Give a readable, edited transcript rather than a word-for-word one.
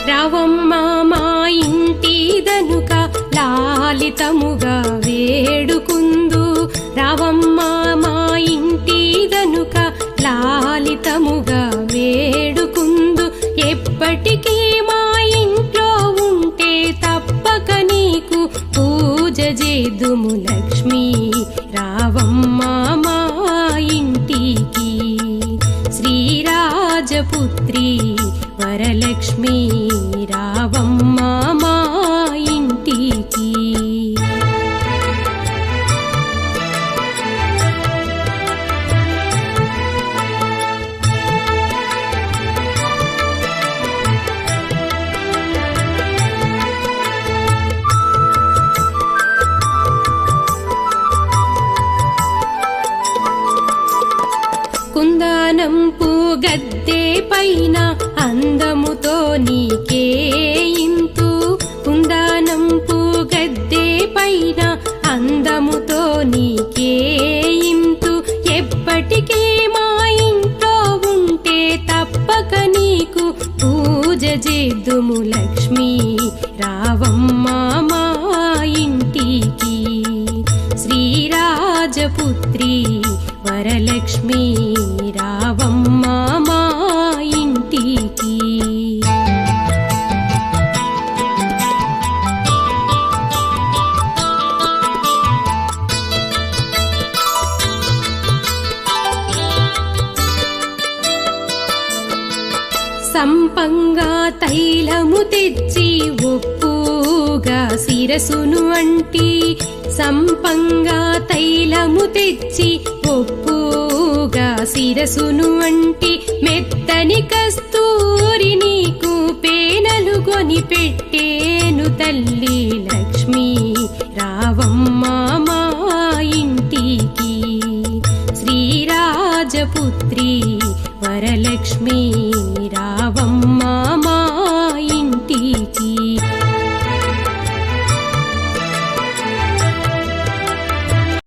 రావమ్మ మా ఇంటి దనుక లాలితముగా వేడుకుందు. రావమ్మ మా ఇంటి దనుక లాలితముగా వేడుకుందు. ఎప్పటికీ మా ఇంట్లో ఉంటే తప్పక నీకు పూజ చేదుము లక్ష్మీ. రావమ్మ మా ఇంటికి శ్రీరాజపుత్రి వరలక్ష్మీ. రావమ్మ మా ఇంటికి. కుందనంపు గద్దె పైన అందముతో నీకే ఇంతు. కుందనంపు గద్దె పైన అందముతో నీకే ఇంతు. ఎప్పటికీ మా ఇంట్లో ఉంటే తప్పక నీకు పూజ చేదుము లక్ష్మీ. రావమ్మ మా ఇంటికి శ్రీరాజపుత్రి వరలక్ష్మీ. రావమ్మ మా ఇంటికి. సంపంగా తైలము తెచ్చి ఒప్పుగా శిరసును అంటి. సంపంగా తైలము తెచ్చి ఒప్పుగా శిరసును అంటి. మెత్తని కస్తూరి నీకు పేనలు కొని పెట్టేను తల్లి లక్ష్మీ. రావమ్మ మా ఇంటికి శ్రీరాజపుత్రి వరలక్ష్మీ. రావమ్మ